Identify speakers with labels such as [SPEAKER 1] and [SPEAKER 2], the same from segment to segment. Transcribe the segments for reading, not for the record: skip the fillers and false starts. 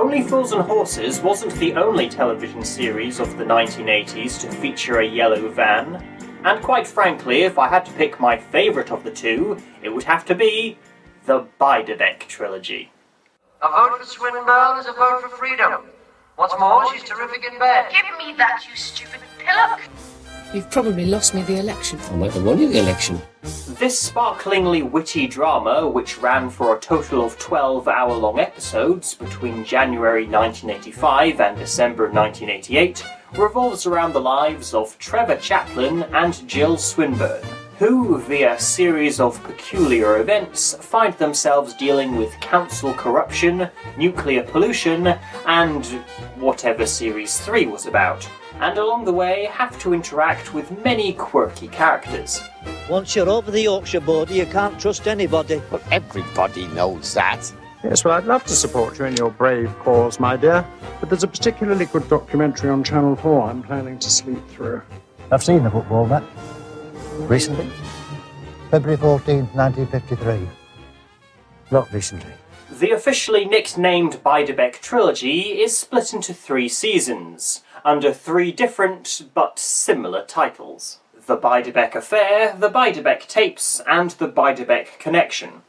[SPEAKER 1] Only Fools and Horses wasn't the only television series of the 1980s to feature a yellow van, and quite frankly, if I had to pick my favourite of the two, it would have to be the Beiderbecke trilogy.
[SPEAKER 2] A vote for Swinburne is a vote for freedom. What's more, she's terrific in bed.
[SPEAKER 3] Give me that, you stupid pillock!
[SPEAKER 4] You've probably lost me the election.
[SPEAKER 5] I might have won you the election.
[SPEAKER 1] This sparklingly witty drama, which ran for a total of 12-hour-long episodes between January 1985 and December 1988, revolves around the lives of Trevor Chaplin and Jill Swinburne, who, via a series of peculiar events, find themselves dealing with council corruption, nuclear pollution, and whatever Series 3 was about, and along the way have to interact with many quirky characters.
[SPEAKER 6] Once you're over the Yorkshire border, you can't trust anybody.
[SPEAKER 5] Well, everybody knows that.
[SPEAKER 7] Yes, well, I'd love to support you in your brave cause, my dear, but there's a particularly good documentary on Channel 4 I'm planning to sleep through.
[SPEAKER 8] I've seen the football match. Recently? February 14th, 1953. Not recently.
[SPEAKER 1] The officially nicknamed Beiderbecke trilogy is split into 3 seasons, under 3 different but similar titles. The Beiderbecke Affair, the Beiderbecke Tapes, and the Beiderbecke Connection.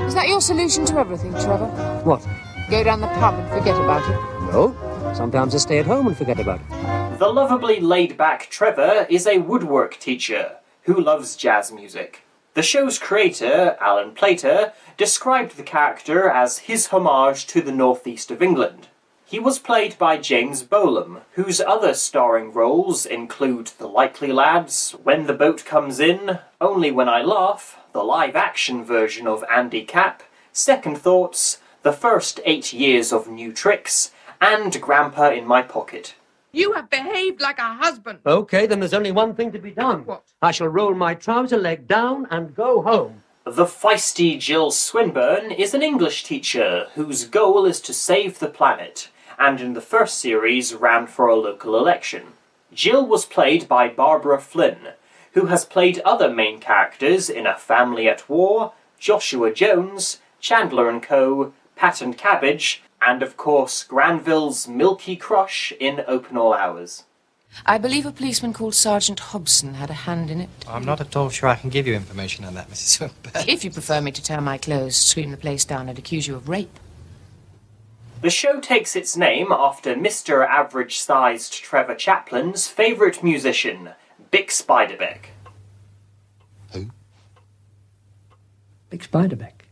[SPEAKER 4] Is that your solution to everything, Trevor?
[SPEAKER 8] What?
[SPEAKER 4] Go down the pub and forget about it?
[SPEAKER 8] No. Sometimes I stay at home and forget about it.
[SPEAKER 1] The lovably laid-back Trevor is a woodwork teacher who loves jazz music. The show's creator, Alan Plater, described the character as his homage to the northeast of England. He was played by James Bolam, whose other starring roles include The Likely Lads, When the Boat Comes In, Only When I Laugh, the live-action version of Andy Capp, Second Thoughts, The First 8 Years of New Tricks, and Grandpa in My Pocket.
[SPEAKER 3] You have behaved like a husband.
[SPEAKER 6] OK, then there's only one thing to be done.
[SPEAKER 3] What?
[SPEAKER 6] I shall roll my trouser leg down and go home.
[SPEAKER 1] The feisty Jill Swinburne is an English teacher whose goal is to save the planet, and in the first series ran for a local election. Jill was played by Barbara Flynn, who has played other main characters in A Family at War, Joshua Jones, Chandler and Co., Pat and Cabbage, and of course Granville's Milky Crush in Open All Hours.
[SPEAKER 4] I believe a policeman called Sergeant Hobson had a hand in it.
[SPEAKER 9] I'm not at all sure I can give you information on that, Mrs. Swinburne.
[SPEAKER 4] If you prefer me to tear my clothes, scream the place down and accuse you of rape.
[SPEAKER 1] The show takes its name after Mr. Average-Sized Trevor Chaplin's favourite musician, Bix Beiderbecke.
[SPEAKER 5] Who?
[SPEAKER 8] Bix Beiderbecke,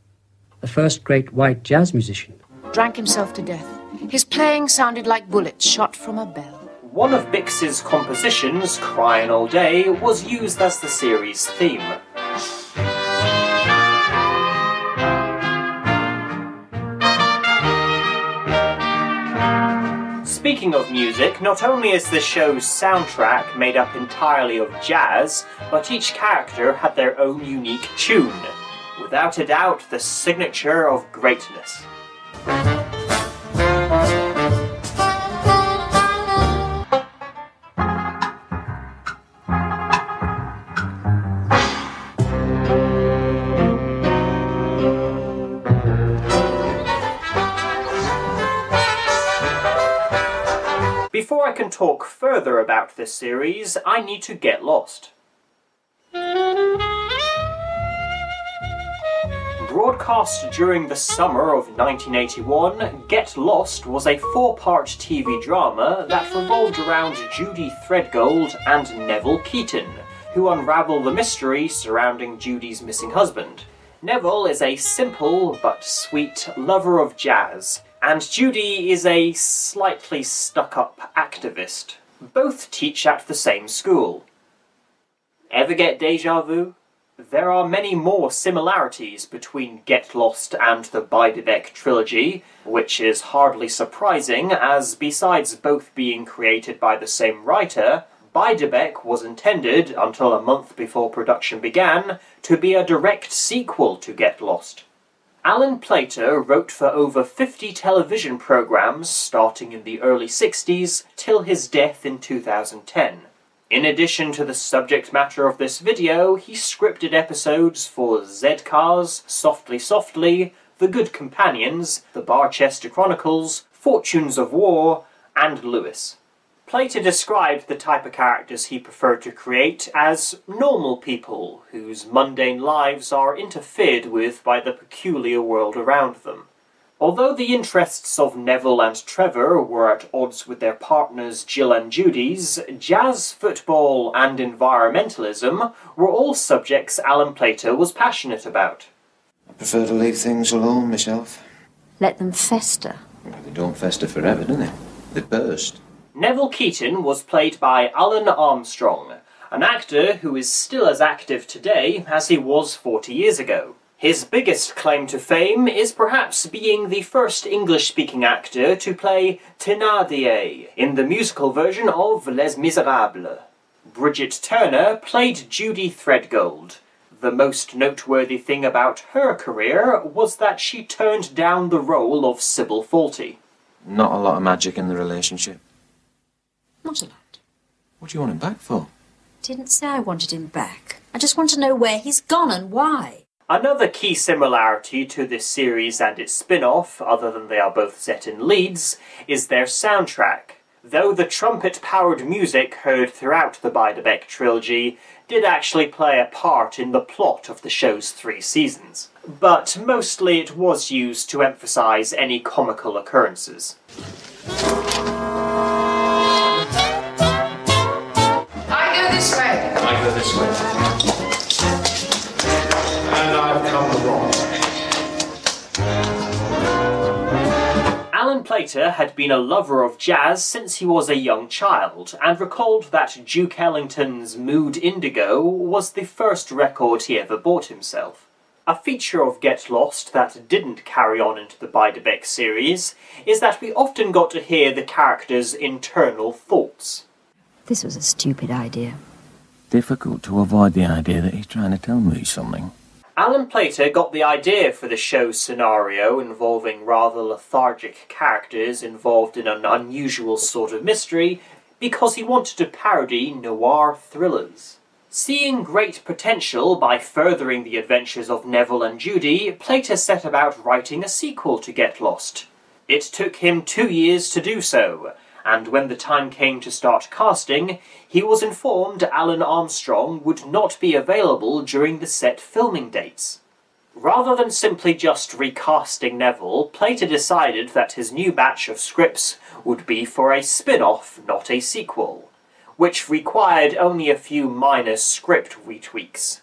[SPEAKER 8] the first great white jazz musician.
[SPEAKER 4] Drank himself to death. His playing sounded like bullets shot from a bell.
[SPEAKER 1] One of Bix's compositions, Crying All Day, was used as the series' theme. Speaking of music, not only is the show's soundtrack made up entirely of jazz, but each character had their own unique tune. Without a doubt, the signature of greatness. Before I can talk further about this series, I need to get lost. Broadcast during the summer of 1981, Get Lost was a 4-part TV drama that revolved around Judy Threadgold and Neville Keaton, who unravel the mystery surrounding Judy's missing husband. Neville is a simple but sweet lover of jazz, and Judy is a slightly stuck-up activist. Both teach at the same school. Ever get déjà vu? There are many more similarities between Get Lost and the Beiderbecke trilogy, which is hardly surprising as, besides both being created by the same writer, Beiderbecke was intended, until a month before production began, to be a direct sequel to Get Lost. Alan Plater wrote for over 50 television programmes starting in the early 60s till his death in 2010. In addition to the subject matter of this video, he scripted episodes for Z-Cars, Softly Softly, The Good Companions, The Barchester Chronicles, Fortunes of War, and Lewis. Plater described the type of characters he preferred to create as normal people whose mundane lives are interfered with by the peculiar world around them. Although the interests of Neville and Trevor were at odds with their partners Jill and Judy's, jazz, football and environmentalism were all subjects Alan Plater was passionate about.
[SPEAKER 10] I prefer to leave things alone myself.
[SPEAKER 11] Let them fester.
[SPEAKER 10] Well, they don't fester forever, do they? They burst.
[SPEAKER 1] Neville Keaton was played by Alan Armstrong, an actor who is still as active today as he was 40 years ago. His biggest claim to fame is perhaps being the first English-speaking actor to play Thénardier in the musical version of Les Miserables. Bridget Turner played Judy Threadgold. The most noteworthy thing about her career was that she turned down the role of Sybil Fawlty.
[SPEAKER 10] Not a lot of magic in the relationship.
[SPEAKER 11] Not a lot.
[SPEAKER 10] What do you want him back for?
[SPEAKER 11] Didn't say I wanted him back. I just want to know where he's gone and why.
[SPEAKER 1] Another key similarity to this series and its spin-off, other than they are both set in Leeds, is their soundtrack. Though the trumpet-powered music heard throughout the Beiderbecke trilogy did actually play a part in the plot of the show's 3 seasons. But mostly it was used to emphasise any comical occurrences.
[SPEAKER 3] I go this way.
[SPEAKER 7] I go this way. And I've come the wrong way.
[SPEAKER 1] Alan Plater had been a lover of jazz since he was a young child, and recalled that Duke Ellington's Mood Indigo was the first record he ever bought himself. A feature of Get Lost that didn't carry on into the Beiderbecke series is that we often got to hear the characters' internal thoughts.
[SPEAKER 11] This was a stupid idea.
[SPEAKER 5] Difficult to avoid the idea that he's trying to tell me something.
[SPEAKER 1] Alan Plater got the idea for the show's scenario involving rather lethargic characters involved in an unusual sort of mystery because he wanted to parody noir thrillers. Seeing great potential by furthering the adventures of Neville and Judy, Plater set about writing a sequel to Get Lost. It took him 2 years to do so, and when the time came to start casting, he was informed Alan Armstrong would not be available during the set filming dates. Rather than simply just recasting Neville, Plater decided that his new batch of scripts would be for a spin-off, not a sequel, which required only a few minor script retweaks,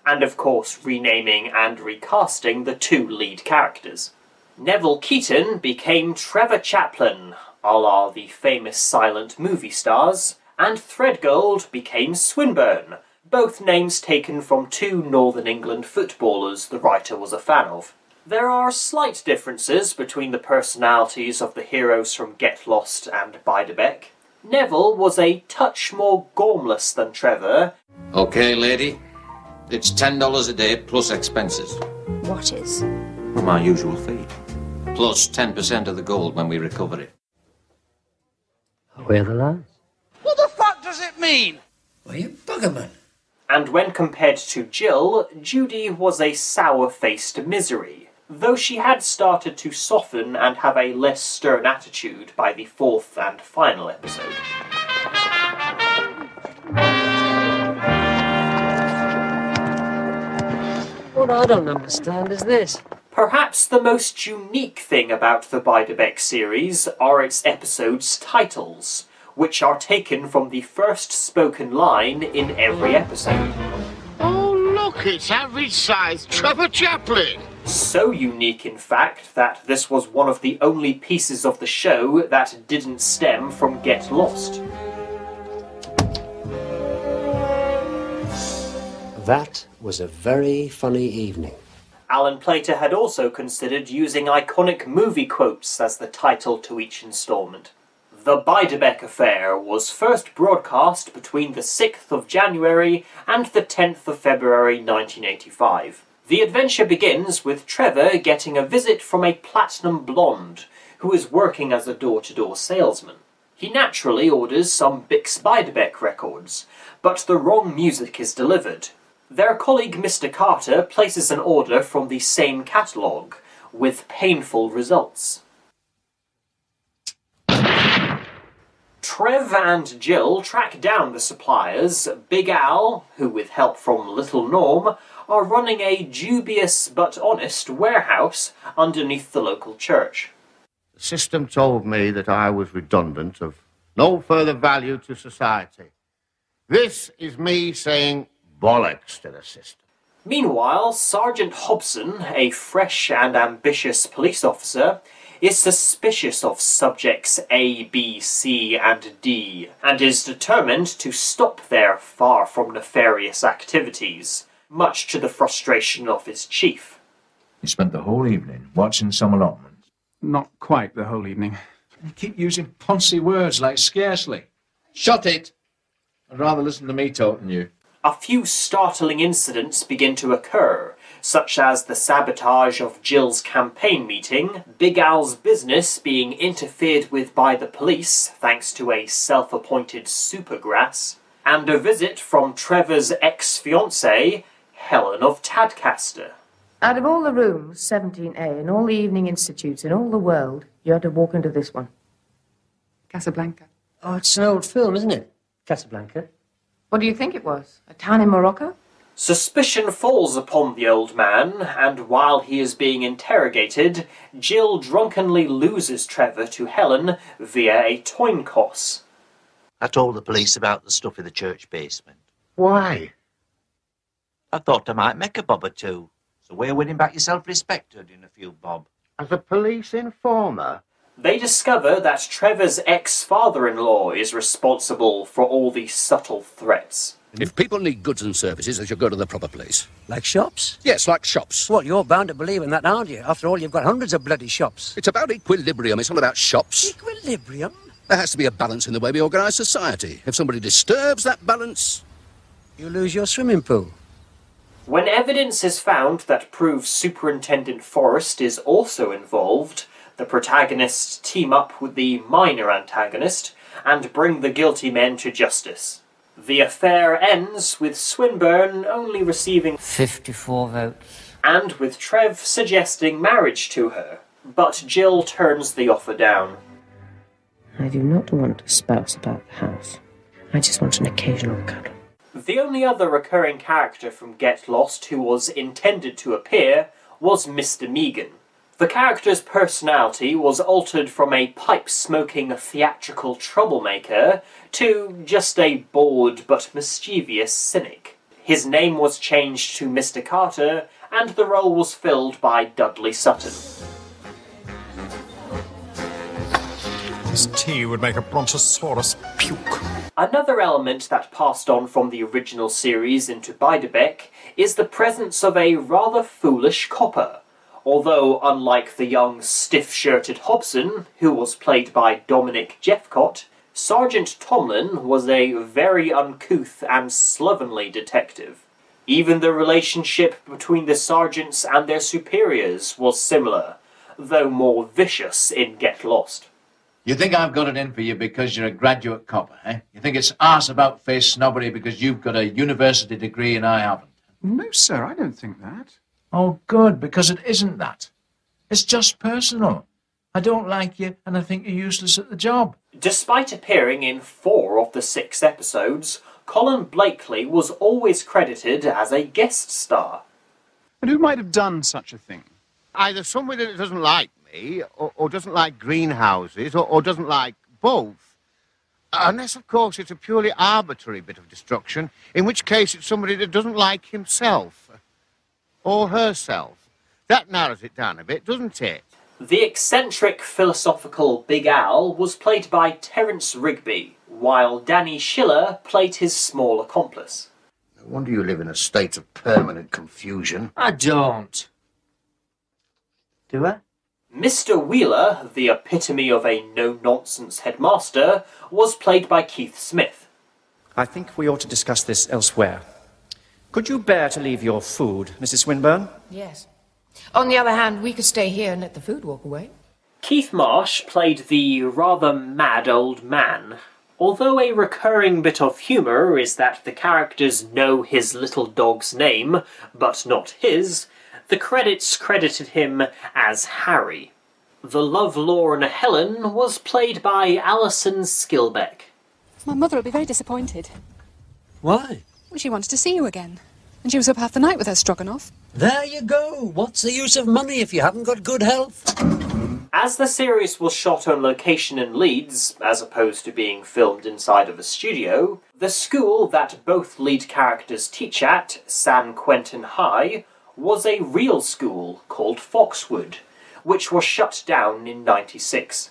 [SPEAKER 1] and of course renaming and recasting the 2 lead characters. Neville Keaton became Trevor Chaplin, a la the famous silent movie stars, and Threadgold became Swinburne, both names taken from 2 Northern England footballers the writer was a fan of. There are slight differences between the personalities of the heroes from Get Lost and Beiderbecke. Neville was a touch more gormless than Trevor.
[SPEAKER 10] Okay, lady. It's $10 a day plus expenses.
[SPEAKER 11] What is?
[SPEAKER 10] Well, my usual fee. Plus 10% of the gold when we recover it.
[SPEAKER 8] Where the lies?
[SPEAKER 12] What the fuck does it mean?
[SPEAKER 5] Well, you buggerman.
[SPEAKER 1] And when compared to Jill, Judy was a sour-faced misery, though she had started to soften and have a less stern attitude by the 4th and final episode.
[SPEAKER 8] What I don't understand is this.
[SPEAKER 1] Perhaps the most unique thing about the Beiderbecke series are its episodes' titles, which are taken from the first spoken line in every episode.
[SPEAKER 12] Oh, look, it's Average-Sized Trevor Chaplin.
[SPEAKER 1] So unique, in fact, that this was one of the only pieces of the show that didn't stem from Get Lost.
[SPEAKER 13] That was a very funny evening.
[SPEAKER 1] Alan Plater had also considered using iconic movie quotes as the title to each instalment. The Beiderbecke Affair was first broadcast between the 6th of January and the 10th of February 1985. The adventure begins with Trevor getting a visit from a platinum blonde who is working as a door-to-door salesman. He naturally orders some Bix Beiderbecke records, but the wrong music is delivered. Their colleague Mr. Carter places an order from the same catalogue, with painful results. Trev and Jill track down the suppliers. Big Al, who with help from Little Norm, are running a dubious but honest warehouse underneath the local church.
[SPEAKER 12] The system told me that I was redundant, of no further value to society. This is me saying bollocks to the system.
[SPEAKER 1] Meanwhile, Sergeant Hobson, a fresh and ambitious police officer, is suspicious of subjects A, B, C and D, and is determined to stop their far from nefarious activities, much to the frustration of his chief.
[SPEAKER 14] He spent the whole evening watching some allotments.
[SPEAKER 7] Not quite the whole evening.
[SPEAKER 14] You keep using poncy words like scarcely. Shut it! I'd rather listen to me talk than you.
[SPEAKER 1] A few startling incidents begin to occur, such as the sabotage of Jill's campaign meeting, Big Al's business being interfered with by the police thanks to a self-appointed supergrass, and a visit from Trevor's ex-fiancée, Helen of Tadcaster.
[SPEAKER 4] Out of all the rooms, 17A, and all the evening institutes in all the world, you had to walk into this one. Casablanca.
[SPEAKER 6] Oh, it's an old film, isn't it? Casablanca.
[SPEAKER 4] What do you think it was? A town in Morocco?
[SPEAKER 1] Suspicion falls upon the old man, and while he is being interrogated, Jill drunkenly loses Trevor to Helen via a toinkos.
[SPEAKER 15] I told the police about the stuff in the church basement.
[SPEAKER 12] Why?
[SPEAKER 15] I thought I might make a bob or two. It's a way of winning back your self-respect, in a few bob.
[SPEAKER 12] As a police informer?
[SPEAKER 1] They discover that Trevor's ex-father-in-law is responsible for all these subtle threats.
[SPEAKER 16] If people need goods and services, they should go to the proper place.
[SPEAKER 6] Like shops?
[SPEAKER 16] Yes, like shops.
[SPEAKER 6] Well, you're bound to believe in that, aren't you? After all, you've got hundreds of bloody shops.
[SPEAKER 16] It's about equilibrium. It's not about shops.
[SPEAKER 6] Equilibrium?
[SPEAKER 16] There has to be a balance in the way we organise society. If somebody disturbs that balance...
[SPEAKER 6] You lose your swimming pool.
[SPEAKER 1] When evidence is found that proves Superintendent Forrest is also involved, the protagonists team up with the minor antagonist and bring the guilty men to justice. The affair ends with Swinburne only receiving
[SPEAKER 6] 54 votes.
[SPEAKER 1] And with Trev suggesting marriage to her, but Jill turns the offer down.
[SPEAKER 4] I do not want a spouse about the house. I just want an occasional cuddle.
[SPEAKER 1] The only other recurring character from Get Lost who was intended to appear was Mr. Megan. The character's personality was altered from a pipe-smoking theatrical troublemaker to just a bored but mischievous cynic. His name was changed to Mr. Carter, and the role was filled by Dudley Sutton.
[SPEAKER 17] This tea would make a brontosaurus puke.
[SPEAKER 1] Another element that passed on from the original series into Beiderbecke is the presence of a rather foolish copper. Although, unlike the young, stiff-shirted Hobson, who was played by Dominic Jephcott, Sergeant Tomlin was a very uncouth and slovenly detective. Even the relationship between the sergeants and their superiors was similar, though more vicious in Get Lost.
[SPEAKER 14] You think I've got it in for you because you're a graduate copper, eh? You think it's arse-about-face snobbery because you've got a university degree and I haven't?
[SPEAKER 7] No, sir, I don't think that.
[SPEAKER 14] Oh, good, because it isn't that. It's just personal. I don't like you, and I think you're useless at the job.
[SPEAKER 1] Despite appearing in 4 of the 6 episodes, Colin Blakely was always credited as a guest star.
[SPEAKER 7] And who might have done such a thing?
[SPEAKER 12] Either somebody that doesn't like me, or doesn't like greenhouses, or doesn't like both. Unless, of course, it's a purely arbitrary bit of destruction, in which case it's somebody that doesn't like himself. Or herself. That narrows it down a bit, doesn't it?
[SPEAKER 1] The eccentric, philosophical Big Al was played by Terence Rigby, while Danny Schiller played his small accomplice.
[SPEAKER 12] No wonder you live in a state of permanent confusion.
[SPEAKER 6] I don't. Do I?
[SPEAKER 1] Mr. Wheeler, the epitome of a no-nonsense headmaster, was played by Keith Smith.
[SPEAKER 18] I think we ought to discuss this elsewhere. Could you bear to leave your food, Mrs. Swinburne?
[SPEAKER 4] Yes. On the other hand, we could stay here and let the food walk away.
[SPEAKER 1] Keith Marsh played the rather mad old man. Although a recurring bit of humour is that the characters know his little dog's name, but not his, the credits credited him as Harry. The lovelorn Helen was played by Alison Skilbeck.
[SPEAKER 19] My mother will be very disappointed.
[SPEAKER 20] Why?
[SPEAKER 19] Well, she wanted to see you again. And she was up half the night with her stroganoff.
[SPEAKER 20] There you go. What's the use of money if you haven't got good health?
[SPEAKER 1] As the series was shot on location in Leeds, as opposed to being filmed inside of a studio, the school that both lead characters teach at, San Quentin High, was a real school called Foxwood, which was shut down in '96.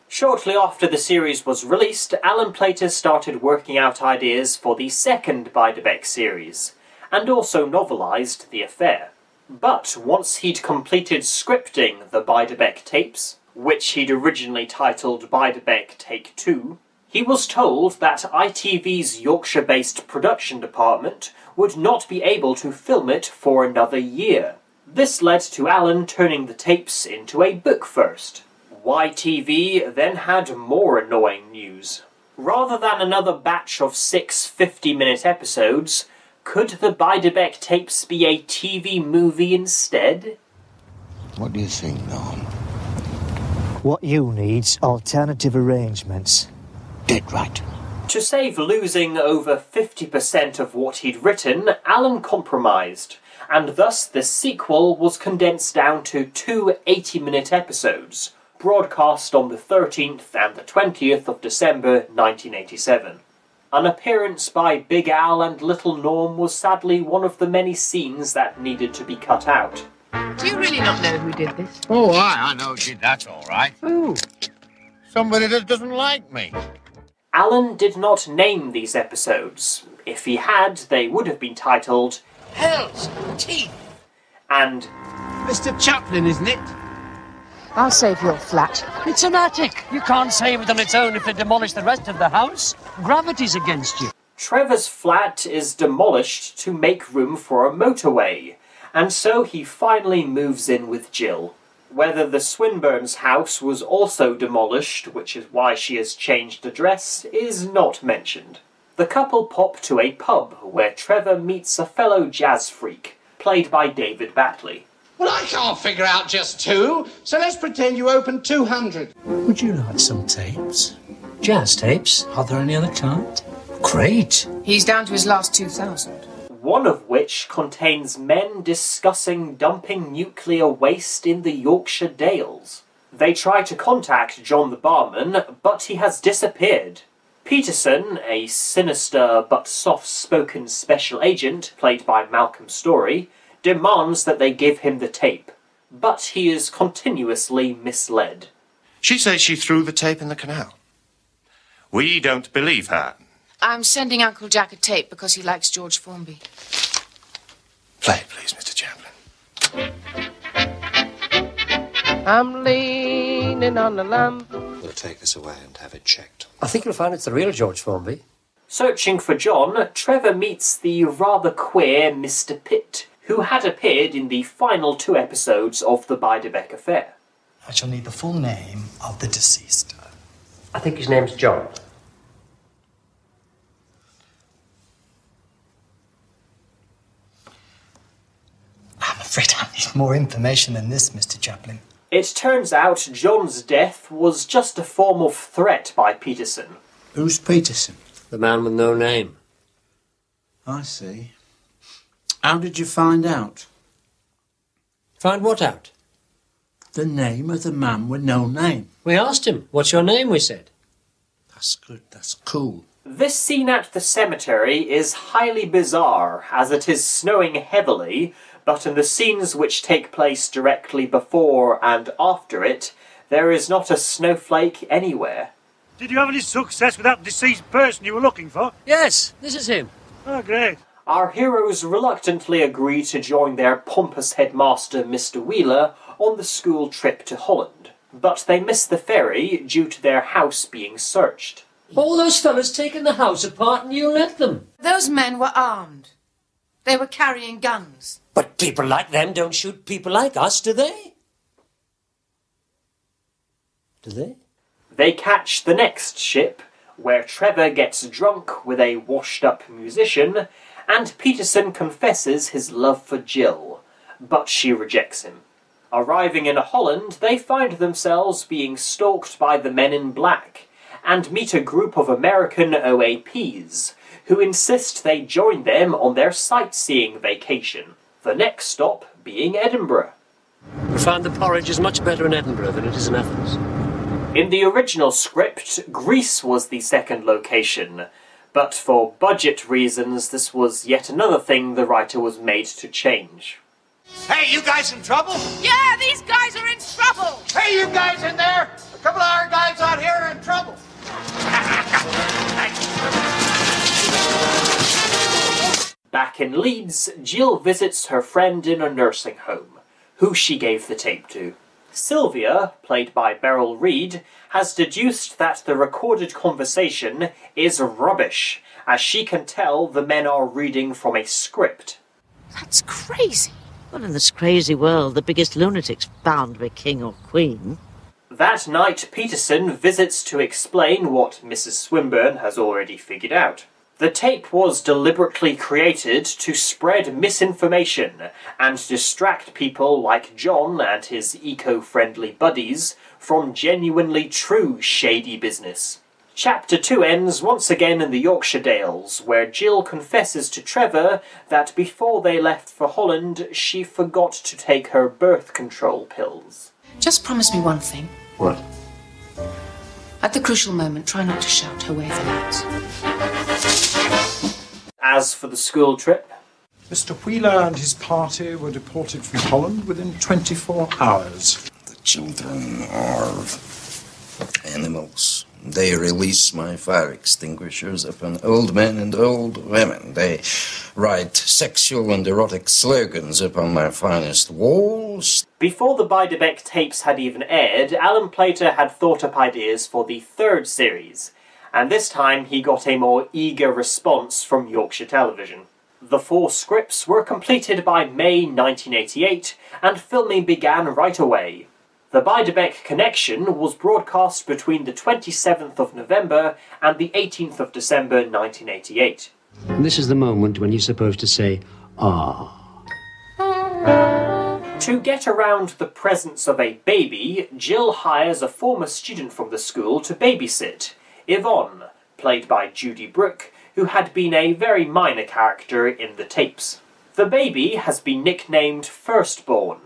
[SPEAKER 1] Shortly after the series was released, Alan Plater started working out ideas for the second Beiderbecke series, and also novelised The Affair. But once he'd completed scripting the Beiderbecke Tapes, which he'd originally titled Beiderbecke Take 2, he was told that ITV's Yorkshire-based production department would not be able to film it for another year. This led to Alan turning the tapes into a book first. YTV then had more annoying news. Rather than another batch of 6 50-minute episodes, could the Beiderbecke Tapes be a TV movie instead?
[SPEAKER 12] What do you think, Norm?
[SPEAKER 6] What you need's alternative arrangements.
[SPEAKER 12] Dead right.
[SPEAKER 1] To save losing over 50% of what he'd written, Alan compromised, and thus the sequel was condensed down to 2 80-minute episodes, broadcast on the 13th and the 20th of December 1987. An appearance by Big Al and Little Norm was sadly one of the many scenes that needed to be cut out.
[SPEAKER 4] Do you really not know who did this?
[SPEAKER 12] Oh, I know who did that, all right.
[SPEAKER 4] Who?
[SPEAKER 12] Somebody that doesn't like me.
[SPEAKER 1] Alan did not name these episodes. If he had, they would have been titled
[SPEAKER 20] Hell's Teeth.
[SPEAKER 1] And
[SPEAKER 20] Mr. Chaplin, isn't it?
[SPEAKER 4] I'll save your flat.
[SPEAKER 20] It's an attic. You can't save it on its own if they demolish the rest of the house. Gravity's against you.
[SPEAKER 1] Trevor's flat is demolished to make room for a motorway, and so he finally moves in with Jill. Whether the Swinburne's house was also demolished, which is why she has changed address, is not mentioned. The couple pop to a pub where Trevor meets a fellow jazz freak, played by David Batley.
[SPEAKER 21] Well, I can't figure out just 2, so let's pretend you opened 200.
[SPEAKER 22] Would you like some tapes? Jazz tapes? Are there any other kind? Great.
[SPEAKER 4] He's down to his last 2,000.
[SPEAKER 1] One of which contains men discussing dumping nuclear waste in the Yorkshire Dales. They try to contact John the barman, but he has disappeared. Peterson, a sinister but soft-spoken special agent, played by Malcolm Story, demands that they give him the tape, but he is continuously misled.
[SPEAKER 23] She says she threw the tape in the canal. We don't believe her.
[SPEAKER 3] I'm sending Uncle Jack a tape because he likes George Formby.
[SPEAKER 23] Play it, please, Mr. Chaplin.
[SPEAKER 4] I'm leaning on the lamp.
[SPEAKER 13] We'll take this away and have it checked.
[SPEAKER 18] I think you'll find it's the real George Formby.
[SPEAKER 1] Searching for John, Trevor meets the rather queer Mr. Pitt, who had appeared in the final 2 episodes of the Beiderbecke Affair.
[SPEAKER 24] I shall need the full name of the deceased.
[SPEAKER 18] I think his name's John.
[SPEAKER 24] I'm afraid I need more information than this, Mr. Chaplin.
[SPEAKER 1] It turns out John's death was just a form of threat by Peterson.
[SPEAKER 22] Who's Peterson?
[SPEAKER 13] The man with no name.
[SPEAKER 22] I see. How did you find out?
[SPEAKER 18] Find what out?
[SPEAKER 22] The name of the man with no name.
[SPEAKER 18] We asked him, what's your name, we said.
[SPEAKER 22] That's good, that's cool.
[SPEAKER 1] This scene at the cemetery is highly bizarre, as it is snowing heavily, but in the scenes which take place directly before and after it, there is not a snowflake anywhere.
[SPEAKER 25] Did you have any success with that deceased person you were looking for?
[SPEAKER 18] Yes, this is him.
[SPEAKER 25] Oh, great.
[SPEAKER 1] Our heroes reluctantly agree to join their pompous headmaster, Mr. Wheeler, on the school trip to Holland. But they miss the ferry due to their house being searched.
[SPEAKER 18] All those fellas taking the house apart and you let them.
[SPEAKER 3] Those men were armed. They were carrying guns.
[SPEAKER 18] But people like them don't shoot people like us, do they? Do they?
[SPEAKER 1] They catch the next ship, where Trevor gets drunk with a washed-up musician, and Peterson confesses his love for Jill, but she rejects him. Arriving in Holland, they find themselves being stalked by the Men in Black, and meet a group of American OAPs, who insist they join them on their sightseeing vacation, the next stop being Edinburgh.
[SPEAKER 22] We find the porridge is much better in Edinburgh than it is in Athens.
[SPEAKER 1] In the original script, Greece was the second location, but for budget reasons this was yet another thing the writer was made to change.
[SPEAKER 12] Hey, you guys in trouble?
[SPEAKER 3] Yeah, these guys are in trouble!
[SPEAKER 12] Hey, you guys in there? A couple of our guys out here are in trouble.
[SPEAKER 1] Back in Leeds, Jill visits her friend in a nursing home, who she gave the tape to. Sylvia, played by Beryl Reid, has deduced that the recorded conversation is rubbish, as she can tell the men are reading from a script.
[SPEAKER 3] That's crazy.
[SPEAKER 2] Well, in this crazy world, the biggest lunatic's bound to be king or queen.
[SPEAKER 1] That night, Peterson visits to explain what Mrs. Swinburne has already figured out. The tape was deliberately created to spread misinformation and distract people like John and his eco-friendly buddies from genuinely true shady business. Chapter 2 ends once again in the Yorkshire Dales, where Jill confesses to Trevor that before they left for Holland, she forgot to take her birth control pills.
[SPEAKER 3] Just promise me one thing.
[SPEAKER 22] What?
[SPEAKER 3] At the crucial moment, try not to shout her way the lads.
[SPEAKER 1] As for the school trip,
[SPEAKER 7] Mr. Wheeler and his party were deported from Holland within 24 hours.
[SPEAKER 5] The children are animals. They release my fire extinguishers upon old men and old women. They write sexual and erotic slogans upon my finest walls.
[SPEAKER 1] Before the Beiderbecke tapes had even aired, Alan Plater had thought up ideas for the third series, and this time he got a more eager response from Yorkshire Television. The 4 scripts were completed by May 1988, and filming began right away. The Beiderbecke Connection was broadcast between the 27th of November and the 18th of December 1988.
[SPEAKER 22] And this is the moment when you're supposed to say, ah.
[SPEAKER 1] To get around the presence of a baby, Jill hires a former student from the school to babysit, Yvonne, played by Judy Brooke, who had been a very minor character in the tapes. The baby has been nicknamed Firstborn,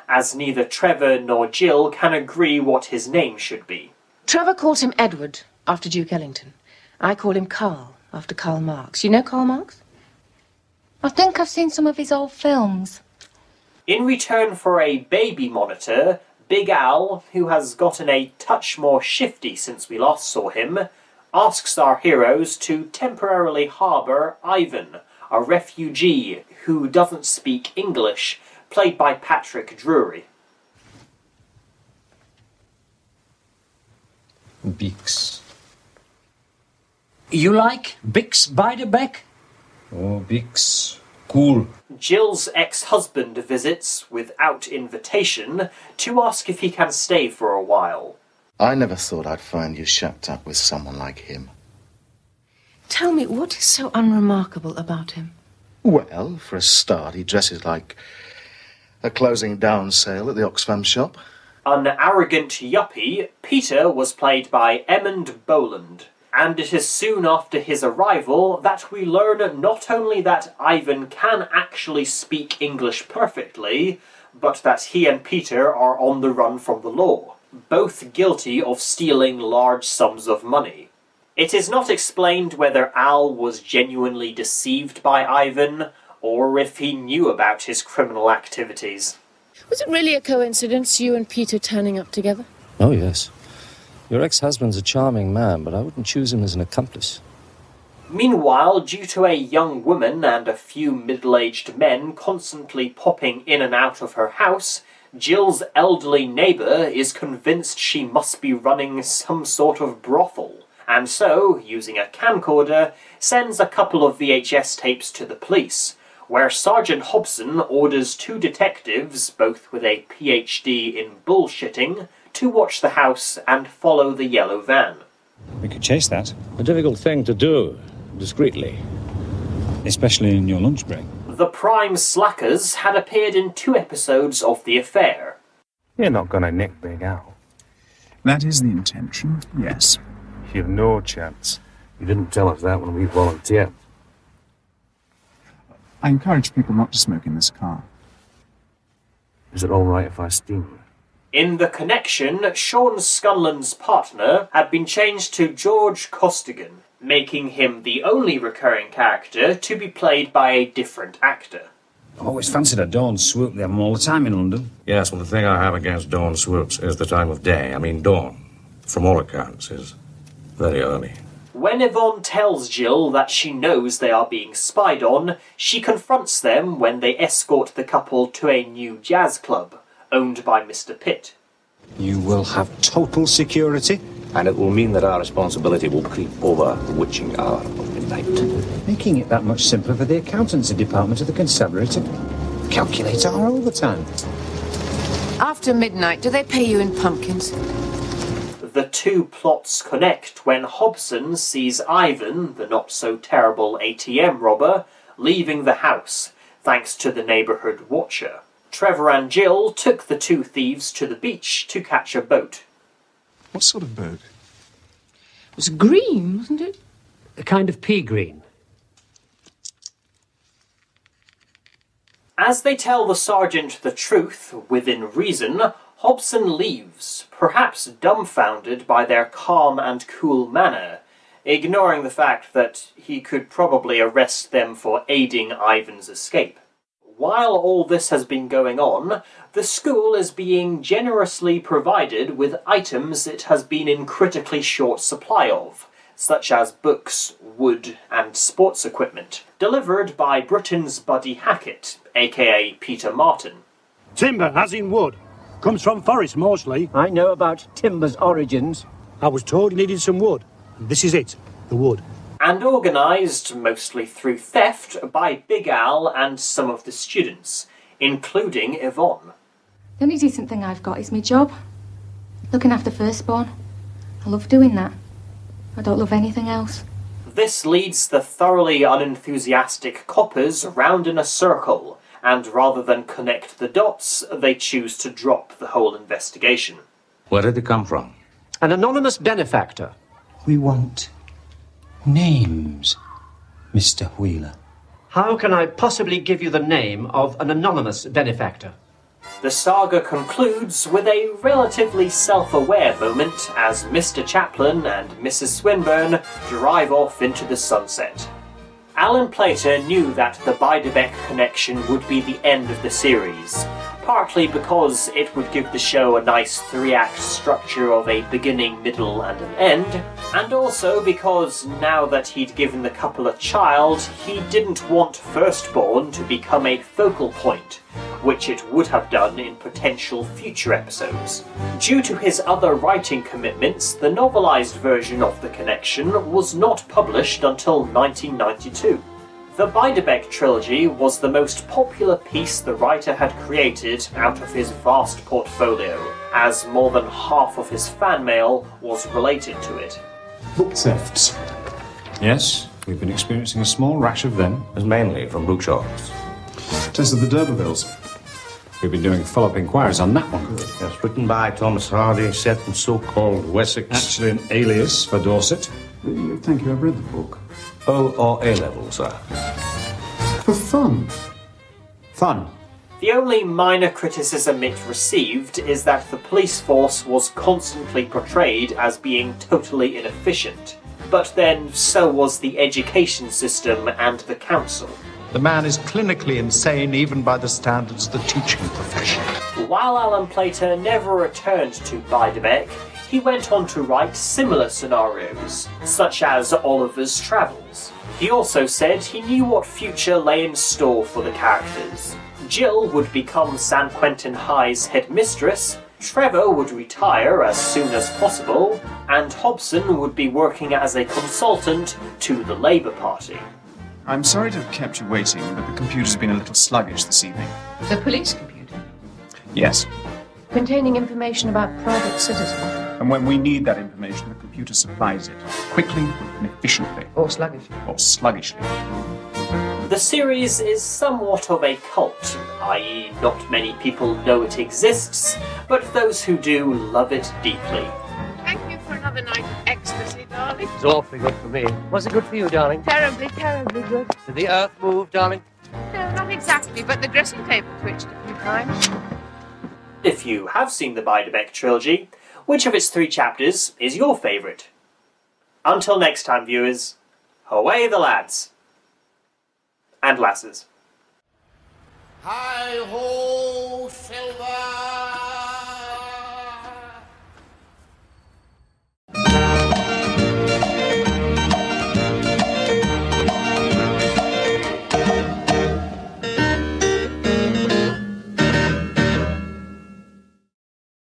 [SPEAKER 1] as neither Trevor nor Jill can agree what his name should be.
[SPEAKER 4] Trevor calls him Edward, after Duke Ellington. I call him Karl, after Karl Marx. You know Karl Marx?
[SPEAKER 9] I think I've seen some of his old films.
[SPEAKER 1] In return for a baby monitor, Big Al, who has gotten a touch more shifty since we last saw him, asks our heroes to temporarily harbour Ivan, a refugee who doesn't speak English, played by Patrick Drury.
[SPEAKER 22] Bix. You like Bix Beiderbecke? Oh, Bix. Cool.
[SPEAKER 1] Jill's ex-husband visits without invitation to ask if he can stay for a while.
[SPEAKER 10] I never thought I'd find you shut up with someone like him.
[SPEAKER 4] Tell me, what is so unremarkable about him?
[SPEAKER 10] Well, for a start, he dresses like a closing down sale at the Oxfam shop.
[SPEAKER 1] An arrogant yuppie, Peter was played by Emmond Boland, and it is soon after his arrival that we learn not only that Ivan can actually speak English perfectly, but that he and Peter are on the run from the law, both guilty of stealing large sums of money. It is not explained whether Al was genuinely deceived by Ivan, or if he knew about his criminal activities.
[SPEAKER 4] Was it really a coincidence, you and Peter turning up together?
[SPEAKER 11] Oh, yes. Your ex-husband's a charming man, but I wouldn't choose him as an accomplice.
[SPEAKER 1] Meanwhile, due to a young woman and a few middle-aged men constantly popping in and out of her house, Jill's elderly neighbour is convinced she must be running some sort of brothel, and so, using a camcorder, sends a couple of VHS tapes to the police, where Sergeant Hobson orders 2 detectives, both with a PhD in bullshitting, to watch the house and follow the yellow van.
[SPEAKER 26] We could chase that. A difficult thing to do, discreetly. Especially in your lunch break.
[SPEAKER 1] The prime slackers had appeared in 2 episodes of The Affair.
[SPEAKER 26] You're not going to nick Big Al.
[SPEAKER 8] That is the intention, yes.
[SPEAKER 26] You've no chance. You didn't tell us that when we volunteered.
[SPEAKER 8] I encourage people not to smoke in this car.
[SPEAKER 26] Is it all right if I steam?
[SPEAKER 1] In The Connection, Sean Scanlon's partner had been changed to George Costigan, making him the only recurring character to be played by a different actor.
[SPEAKER 26] I've always fancied a dawn swoop. They have them all the time in London.
[SPEAKER 11] Yes, well, the thing I have against dawn swoops is the time of day. I mean, dawn, from all accounts, is very early.
[SPEAKER 1] When Yvonne tells Jill that she knows they are being spied on, she confronts them when they escort the couple to a new jazz club, owned by Mr. Pitt.
[SPEAKER 14] You will have total security, and it will mean that our responsibility will creep over the witching hour of midnight.
[SPEAKER 22] Making it that much simpler for the accountancy department of the constabulary to calculate our overtime.
[SPEAKER 4] After midnight, do they pay you in pumpkins?
[SPEAKER 1] The two plots connect when Hobson sees Ivan, the not-so-terrible ATM robber, leaving the house, thanks to the neighbourhood watcher. Trevor and Jill took the two thieves to the beach to catch a boat.
[SPEAKER 8] What sort of boat?
[SPEAKER 4] It was green, wasn't it?
[SPEAKER 22] A kind of pea green.
[SPEAKER 1] As they tell the sergeant the truth, within reason, Hobson leaves, perhaps dumbfounded by their calm and cool manner, ignoring the fact that he could probably arrest them for aiding Ivan's escape. While all this has been going on, the school is being generously provided with items it has been in critically short supply of, such as books, wood, and sports equipment, delivered by Britain's Buddy Hackett, aka Peter Martin.
[SPEAKER 25] Timber, as in wood. Comes from forest, mostly.
[SPEAKER 22] I know about timber's origins.
[SPEAKER 25] I was told you needed some wood. This is it, the wood.
[SPEAKER 1] And organised, mostly through theft, by Big Al and some of the students, including Yvonne.
[SPEAKER 9] The only decent thing I've got is my job. Looking after firstborn. I love doing that. I don't love anything else.
[SPEAKER 1] This leads the thoroughly unenthusiastic coppers round in a circle, and rather than connect the dots, they choose to drop the whole investigation.
[SPEAKER 11] Where did it come from?
[SPEAKER 22] An anonymous benefactor. We want names, Mr. Wheeler.
[SPEAKER 18] How can I possibly give you the name of an anonymous benefactor?
[SPEAKER 1] The saga concludes with a relatively self-aware moment as Mr. Chaplin and Mrs. Swinburne drive off into the sunset. Alan Plater knew that the Beiderbecke Connection would be the end of the series, partly because it would give the show a nice three-act structure of a beginning, middle, and an end, and also because now that he'd given the couple a child, he didn't want Firstborn to become a focal point, which it would have done in potential future episodes. Due to his other writing commitments, the novelised version of The Connection was not published until 1992. The Beiderbecke trilogy was the most popular piece the writer had created out of his vast portfolio, as more than half of his fan mail was related to it.
[SPEAKER 26] Book thefts. Yes, we've been experiencing a small rash of them.
[SPEAKER 11] It's mainly from bookshops.
[SPEAKER 8] Test of the D'Urbervilles.
[SPEAKER 26] We've been doing follow-up inquiries on that one.
[SPEAKER 11] Yes, written by Thomas Hardy, set in so-called Wessex.
[SPEAKER 26] Actually an alias for Dorset.
[SPEAKER 8] Thank you, I've read the book.
[SPEAKER 11] O or A-level, sir?
[SPEAKER 8] For fun.
[SPEAKER 22] Fun.
[SPEAKER 1] The only minor criticism it received is that the police force was constantly portrayed as being totally inefficient. But then so was the education system and the council.
[SPEAKER 15] The man is clinically insane even by the standards of the teaching profession.
[SPEAKER 1] While Alan Plater never returned to Beiderbecke, he went on to write similar scenarios, such as Oliver's Travels. He also said he knew what future lay in store for the characters. Jill would become San Quentin High's headmistress, Trevor would retire as soon as possible, and Hobson would be working as a consultant to the Labour Party.
[SPEAKER 8] I'm sorry to have kept you waiting, but the computer's been a little sluggish this evening.
[SPEAKER 4] The police computer?
[SPEAKER 8] Yes.
[SPEAKER 4] Containing information about private citizens.
[SPEAKER 8] And when we need that information, the computer supplies it. Quickly and efficiently.
[SPEAKER 4] Or sluggishly.
[SPEAKER 8] Or sluggishly.
[SPEAKER 1] The series is somewhat of a cult, i.e. not many people know it exists, but those who do love it deeply.
[SPEAKER 6] Thank you for another night of ecstasy, darling.
[SPEAKER 16] It's awfully good for me. Was it good for you, darling?
[SPEAKER 6] Terribly, terribly good.
[SPEAKER 16] Did the earth move, darling?
[SPEAKER 6] No, not exactly, but the dressing table twitched a few times.
[SPEAKER 1] If you have seen the Beiderbecke trilogy, which of its 3 chapters is your favourite? Until next time, viewers, away the lads. And lasses.
[SPEAKER 12] Hi-ho, Silver!